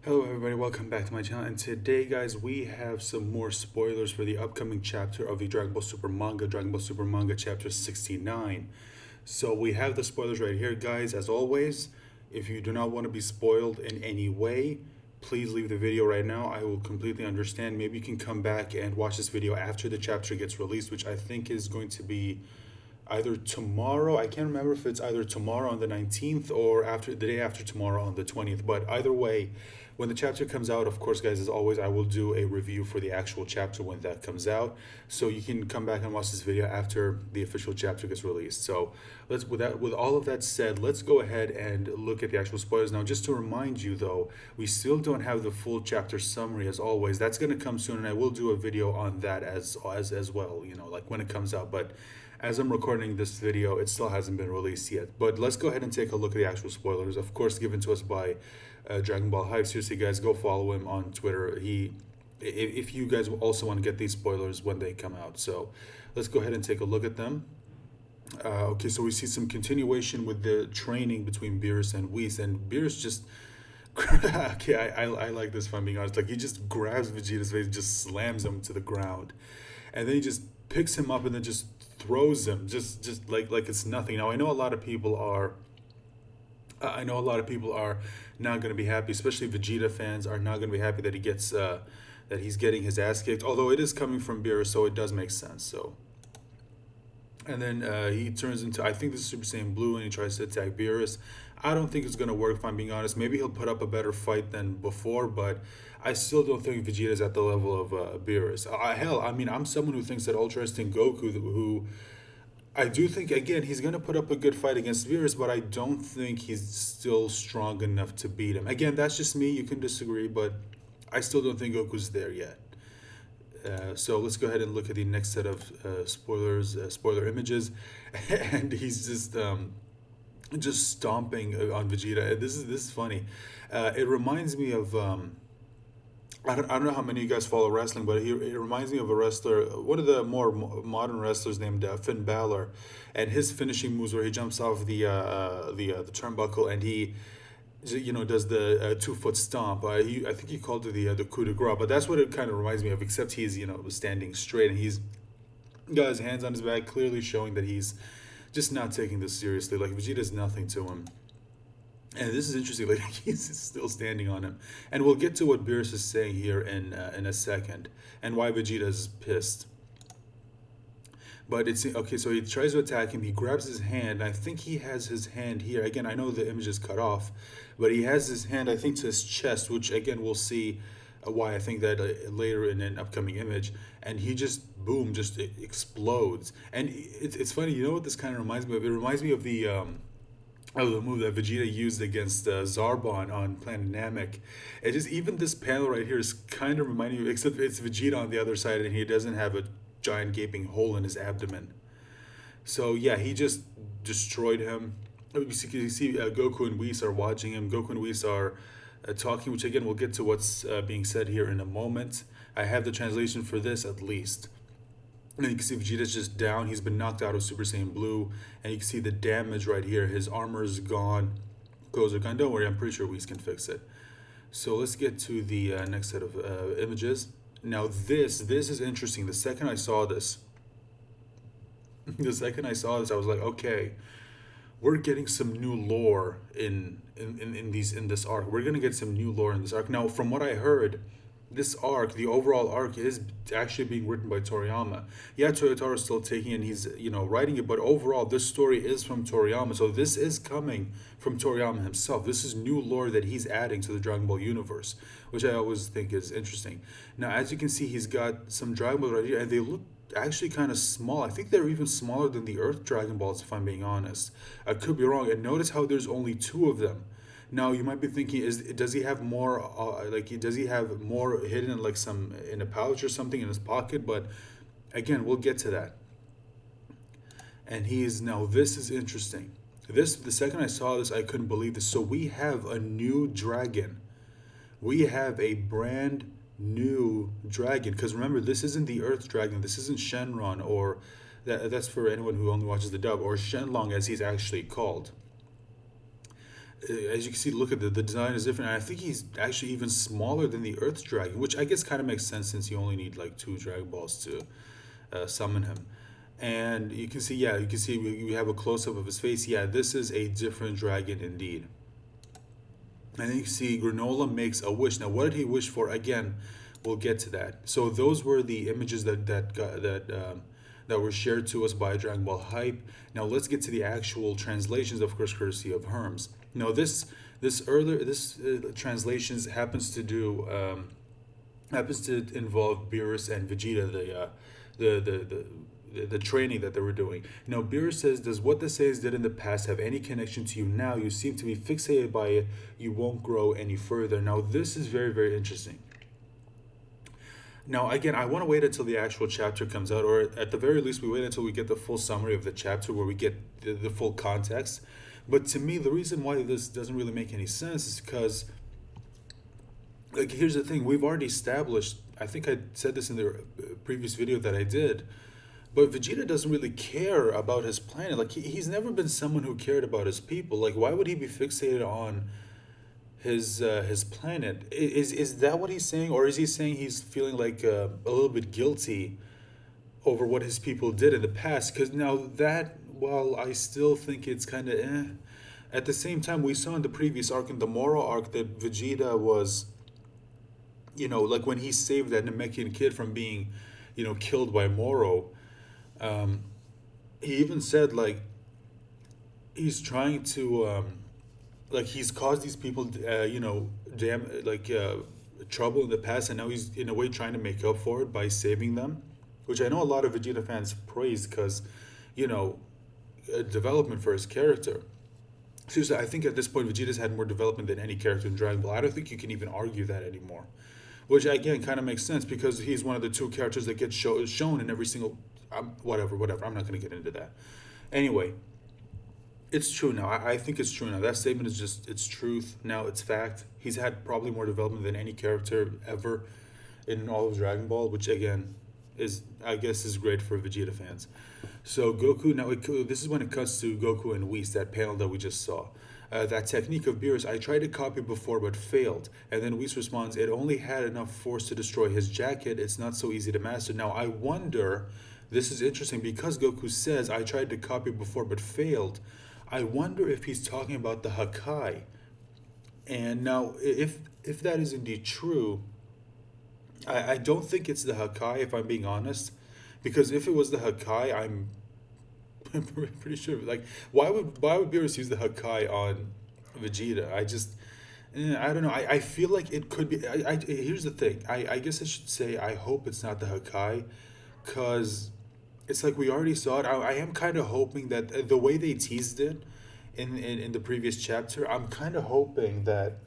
Hello everybody, welcome back to my channel, and today guys we have some more spoilers for the upcoming chapter of the Dragon Ball Super manga, Dragon Ball Super manga chapter 69. So we have the spoilers right here guys. As always, if you do not want to be spoiled in any way, please leave the video right now. I will completely understand. Maybe you can come back and watch this video after the chapter gets released, which I think is going to be either tomorrow. I can't remember if it's either tomorrow on the 19th or after the day after tomorrow on the 20th, but either way, when the chapter comes out, of course guys, as always, I will do a review for the actual chapter when that comes out, so you can come back and watch this video after the official chapter gets released. So with all of that said, let's go ahead and look at the actual spoilers now. Just to remind you though, we still don't have the full chapter summary. As always, that's going to come soon, and I will do a video on that as well, you know, like when it comes out. But as I'm recording this video, it still hasn't been released yet. But let's go ahead and take a look at the actual spoilers, of course given to us by Dragon Ball Hype. Seriously guys, go follow him on Twitter. If you guys also want to get these spoilers when they come out. So let's go ahead and take a look at them. Okay, so we see some continuation with the training between Beerus and Whis, and Beerus just okay, I like this, if I'm being honest. Like, he just grabs Vegeta's face and just slams him to the ground, and then he just picks him up and then just throws him just like it's nothing. Now I know a lot of people are not going to be happy, especially Vegeta fans are not going to be happy that he's getting his ass kicked. Although it is coming from Beerus, so it does make sense. So, and then he turns into, I think this is Super Saiyan Blue, and he tries to attack Beerus. I don't think it's going to work, if I'm being honest. Maybe he'll put up a better fight than before, but I still don't think Vegeta's at the level of Beerus. Hell, I mean, I'm someone who thinks that Ultra Instinct Goku, who I do think, again, he's going to put up a good fight against Beerus, but I don't think he's still strong enough to beat him. Again, that's just me. You can disagree, but I still don't think Goku's there yet. So let's go ahead and look at the next set of spoiler images, and he's just stomping on Vegeta. This is funny. It reminds me of I don't know how many of you guys follow wrestling, but it reminds me of a wrestler, one of the more modern wrestlers named Finn Balor, and his finishing moves where he jumps off the turnbuckle and he, you know, does the 2 foot stomp. I think he called it the coup de grace, but that's what it kind of reminds me of. Except he's, you know, standing straight and he's got his hands on his back, clearly showing that he's just not taking this seriously. Like, Vegeta's nothing to him. And this is interesting, like he's still standing on him. And we'll get to what Beerus is saying here in a second, and why Vegeta is pissed. But it's okay, so he tries to attack him, he grabs his hand, I think he has his hand here. Again, I know the image is cut off, but he has his hand, I think, to his chest, which again we'll see why I think that later in an upcoming image. And he just, boom, just explodes. And it's funny, you know what this kind of reminds me of? It reminds me of the move that Vegeta used against Zarbon on Planet Namek. It just, even this panel right here is kind of reminding me, except it's Vegeta on the other side and he doesn't have a giant gaping hole in his abdomen. So yeah, he just destroyed him. You see Goku and Whis are watching him. Goku and Whis are talking, which again we'll get to what's being said here in a moment. I have the translation for this at least. And you can see Vegeta's just down. He's been knocked out of Super Saiyan Blue. And you can see the damage right here. His armor's gone. Clothes are gone. Don't worry, I'm pretty sure Whis can fix it. So let's get to the next set of images. Now this is interesting. The second I saw this, I was like, okay, we're getting some new lore in this arc. We're gonna get some new lore in this arc. Now, from what I heard, this arc, the overall arc, is actually being written by Toriyama. Yeah, Toyotaro's still taking it and he's, you know, writing it, but overall this story is from Toriyama. So this is coming from Toriyama himself. This is new lore that he's adding to the Dragon Ball universe, which I always think is interesting. Now, as you can see, he's got some Dragon Balls right here, and they look actually kind of small. I think they're even smaller than the Earth Dragon Balls, if I'm being honest. I could be wrong. And notice how there's only 2 of them. Now you might be thinking, does he have more? Does he have more hidden in in a pouch or something in his pocket? But again, we'll get to that. And now. This is interesting. The second I saw this, I couldn't believe this. So we have a new dragon. We have a brand new dragon. Because remember, this isn't the Earth Dragon. This isn't Shenron, or that's for anyone who only watches the dub, or Shenlong as he's actually called. as you can see, look at the design is different. And I think he's actually even smaller than the Earth Dragon, which I guess kind of makes sense since you only need like two Dragon Balls to summon him. And you can see, yeah, you can see we have a close up of his face. Yeah, this is a different dragon indeed. And then you can see Granola makes a wish. Now, what did he wish for? Again, we'll get to that. So those were the images that were shared to us by Dragon Ball Hype. Now let's get to the actual translations, of course, courtesy of Herms. Now this translations happens to involve Beerus and Vegeta, the training that they were doing. Now, Beerus says, does what the Saiyans did in the past have any connection to you now? You seem to be fixated by it. You won't grow any further. Now, this is very, very interesting. Now, again, I want to wait until the actual chapter comes out, or at the very least, we wait until we get the full summary of the chapter where we get the full context. But to me, the reason why this doesn't really make any sense is because, like, here's the thing. We've already established, I think I said this in the previous video that I did, but Vegeta doesn't really care about his planet. Like, he's never been someone who cared about his people. Like, why would he be fixated on his planet? Is that what he's saying? Or is he saying he's feeling like a little bit guilty over what his people did in the past? Because now that, well, I still think it's kind of At the same time, we saw in the previous arc, in the Moro arc, that Vegeta was, like when he saved that Namekian kid from being, killed by Moro. He even said, like, he's trying to, like, he's caused these people, trouble in the past, and now he's, in a way, trying to make up for it by saving them, which I know a lot of Vegeta fans praise because, development for his character. Seriously, I think at this point, Vegeta's had more development than any character in Dragon Ball. I don't think you can even argue that anymore. Which, again, kind of makes sense because he's one of the two characters that gets shown in every single... whatever. I'm not going to get into that. Anyway, it's true now. I think it's true now. That statement is just, it's truth. Now, it's fact. He's had probably more development than any character ever in all of Dragon Ball, which, again, I guess is great for Vegeta fans. So Goku, now this is when it cuts to Goku and Whis, that panel that we just saw. That technique of Beerus, I tried to copy before but failed. And then Whis responds, it only had enough force to destroy his jacket. It's not so easy to master. Now, I wonder, this is interesting, because Goku says, I tried to copy before but failed. I wonder if he's talking about the Hakai. And now, if that is indeed true, I don't think it's the Hakai, if I'm being honest. Because if it was the Hakai, I'm pretty sure. Like, why would Beerus use the Hakai on Vegeta? I don't know. I feel like it could be. Here's the thing. I guess I should say I hope it's not the Hakai, because it's like we already saw it. I am kind of hoping that the way they teased it in the previous chapter, I'm kind of hoping that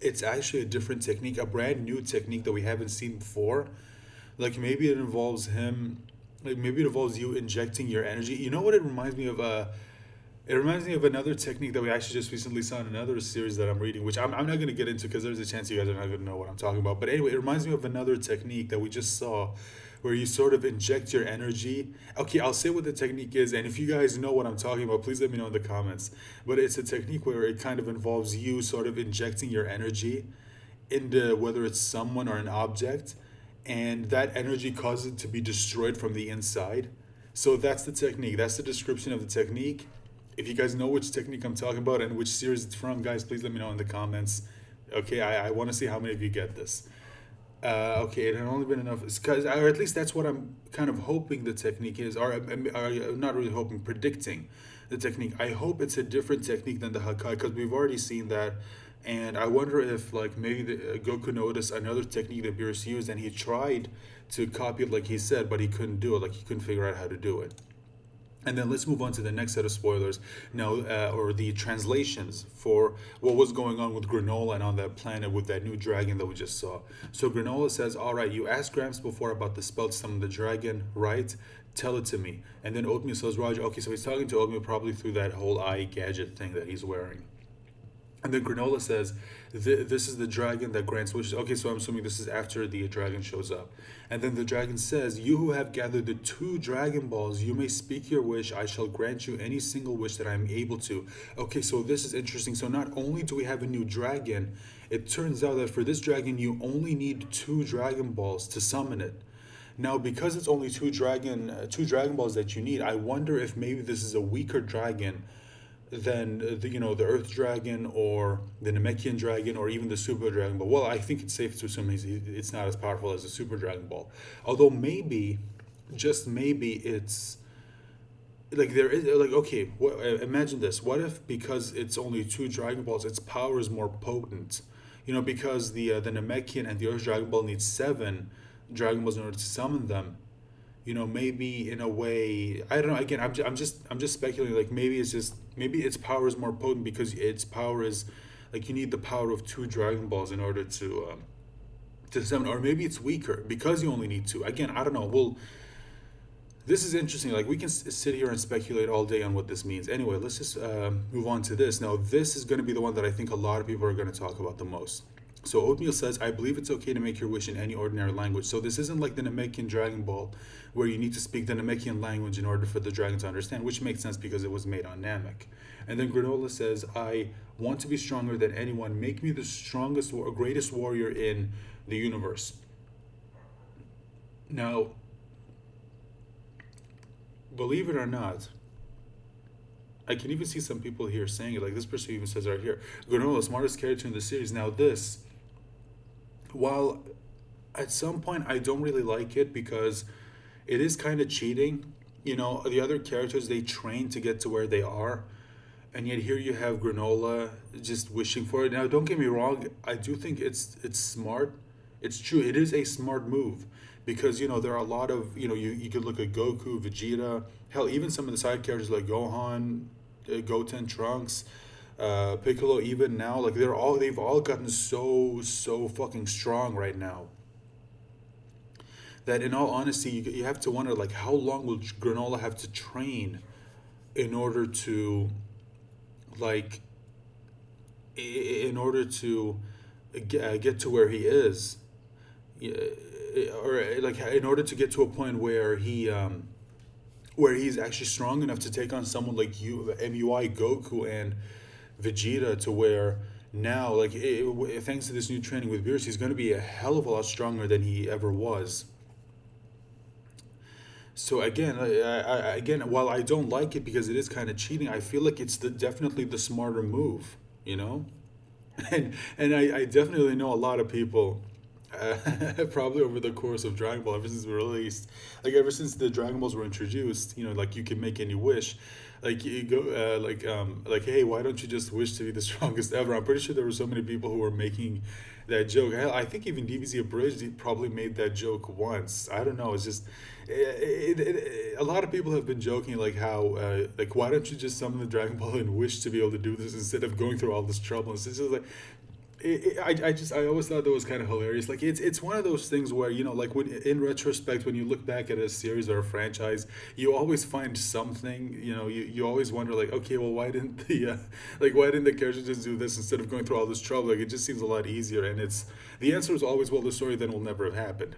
it's actually a different technique, a brand new technique that we haven't seen before. Like, maybe it involves him, like, maybe it involves you injecting your energy. You know what it reminds me of? It reminds me of another technique that we actually just recently saw in another series that I'm reading, which I'm not going to get into because there's a chance you guys are not going to know what I'm talking about. But anyway, it reminds me of another technique that we just saw where you sort of inject your energy. Okay, I'll say what the technique is, and if you guys know what I'm talking about, please let me know in the comments. But it's a technique where it kind of involves you sort of injecting your energy into whether it's someone or an object, and that energy causes it to be destroyed from the inside. So that's the technique. That's the description of the technique. If you guys know which technique I'm talking about and which series it's from, guys, please let me know in the comments. Okay, I want to see how many of you get this. Okay, it had only been enough, or at least that's what I'm kind of hoping the technique is, or not really hoping, predicting the technique. I hope it's a different technique than the Hakai, because we've already seen that. And I wonder if, like, maybe Goku noticed another technique that Beerus used, and he tried to copy it like he said, but he couldn't do it. Like, he couldn't figure out how to do it. And then let's move on to the next set of spoilers now, or the translations for what was going on with Granola and on that planet with that new dragon that we just saw. So Granola says, all right, you asked Gramps before about the spell to summon the dragon, right? Tell it to me. And then Oatmeal says, Roger, okay, so he's talking to Oatmeal probably through that whole eye gadget thing that he's wearing. And then Granola says, "This is the dragon that grants wishes." Okay, so I'm assuming this is after the dragon shows up. And then the dragon says, "You who have gathered the two Dragon Balls, you may speak your wish. I shall grant you any single wish that I am able to." Okay, so this is interesting. So not only do we have a new dragon, it turns out that for this dragon, you only need two Dragon Balls to summon it. Now, because it's only two Dragon Balls that you need, I wonder if maybe this is a weaker dragon than the Earth Dragon or the Namekian Dragon or even the Super Dragon Ball. Well, I think it's safe to assume it's not as powerful as the Super Dragon Ball. Although maybe, just maybe, it's like there is like okay. Imagine this. What if because it's only two Dragon Balls, its power is more potent? Because the Namekian and the Earth Dragon Ball need seven Dragon Balls in order to summon them. Maybe in a way, I don't know. Again, I'm just speculating. Like maybe its power is more potent because its power is like you need the power of two Dragon Balls in order to summon, or maybe it's weaker because you only need two. Again, I don't know. Well, this is interesting. Like we can sit here and speculate all day on what this means. Anyway, let's just move on to this. Now, this is going to be the one that I think a lot of people are going to talk about the most. So Oatmeal says, "I believe it's okay to make your wish in any ordinary language." So this isn't like the Namekian Dragon Ball, where you need to speak the Namekian language in order for the dragon to understand, which makes sense because it was made on Namek. And then Granola says, "I want to be stronger than anyone. Make me the strongest, greatest warrior in the universe." Now, believe it or not, I can even see some people here saying it. Like this person even says right here, "Granola, smartest character in the series." Now this, while at some point I don't really like it because it is kind of cheating. The other characters, they train to get to where they are, and yet here you have Granola just wishing for it. Now, don't get me wrong, I do think it's smart. It's true. It is a smart move because there are a lot of you could look at Goku, Vegeta, hell, even some of the side characters like Gohan, Goten, Trunks, Piccolo. Even now, like they've all gotten so fucking strong right now that in all honesty, you have to wonder like how long will Granola have to train in order to like in order to get to where he is. Yeah, or like in order to get to a point where he's actually strong enough to take on someone like MUI Goku and Vegeta, to where now like thanks to this new training with Beerus, he's going to be a hell of a lot stronger than he ever was. So again, again, while I don't like it because it is kind of cheating, I feel like it's definitely the smarter move, and I definitely know a lot of people, probably over the course of Dragon Ball, ever since we released, like ever since the Dragon Balls were introduced, like you can make any wish, like you go, like hey, why don't you just wish to be the strongest ever? I'm pretty sure there were so many people who were making that joke. Hell, I think even DBZ Abridged probably made that joke once. I don't know. It's just a lot of people have been joking like how like why don't you just summon the Dragon Ball and wish to be able to do this instead of going through all this trouble? And it's just like I always thought that was kind of hilarious. Like it's one of those things where like when in retrospect, when you look back at a series or a franchise, you always find something. You always wonder like, okay, well, why didn't the character just do this instead of going through all this trouble? Like it just seems a lot easier. And the answer is always, well, the story then will never have happened.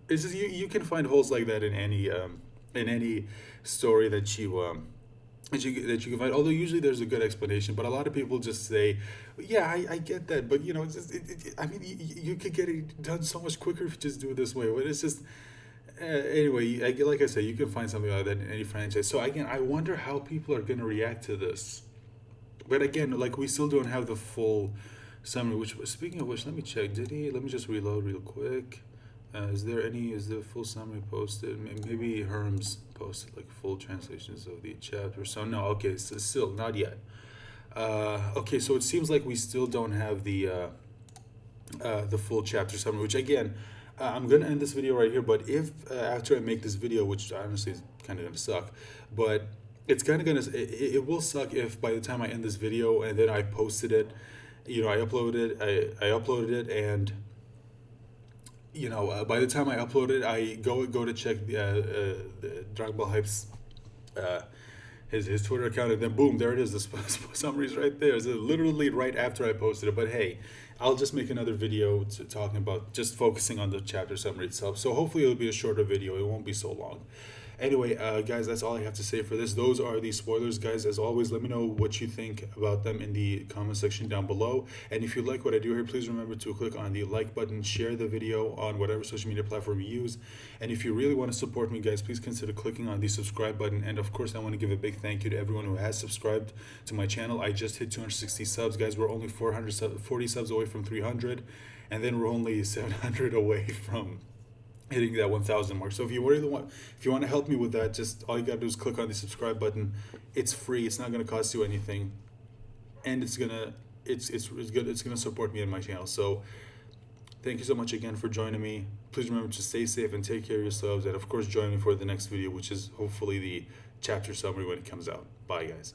It's just you can find holes like that in any story that you can find. Although usually there's a good explanation, but a lot of people just say, "Yeah, I get that," but it's just I mean, you could get it done so much quicker if you just do it this way. But it's just anyway. Like I said, you can find something like that in any franchise. So again, I wonder how people are gonna react to this. But again, like we still don't have the full summary. Which, speaking of which, let me check. Let me just reload real quick. Is the full summary posted? Maybe Herms posted like full translations of the chapter. So no, okay, so still not yet. Okay, so it seems like we still don't have the full chapter summary. Which again, I'm gonna end this video right here. But if after I make this video, which honestly is kind of gonna suck, but it's kind of gonna it will suck if by the time I end this video and then I posted it, I uploaded it and. By the time I upload it, I go to check the Dragon Ball Hype's his Twitter account, and then boom, there it is. The summary's right there. It's literally right after I posted it. But hey, I'll just make another video talking about just focusing on the chapter summary itself. So hopefully it'll be a shorter video. It won't be so long. Anyway, guys, that's all I have to say for this. Those are the spoilers, guys. As always, let me know what you think about them in the comment section down below. And if you like what I do here, please remember to click on the like button, share the video on whatever social media platform you use. And if you really want to support me, guys, please consider clicking on the subscribe button. And of course, I want to give a big thank you to everyone who has subscribed to my channel. I just hit 260 subs, guys. We're only 440 subs away from 300. And then we're only 700 away from hitting that 1,000 mark. So if you want to help me with that, just all you gotta do is click on the subscribe button. It's free. It's not gonna cost you anything, and it's gonna support me and my channel. So thank you so much again for joining me. Please remember to stay safe and take care of yourselves, and of course join me for the next video, which is hopefully the chapter summary when it comes out. Bye, guys.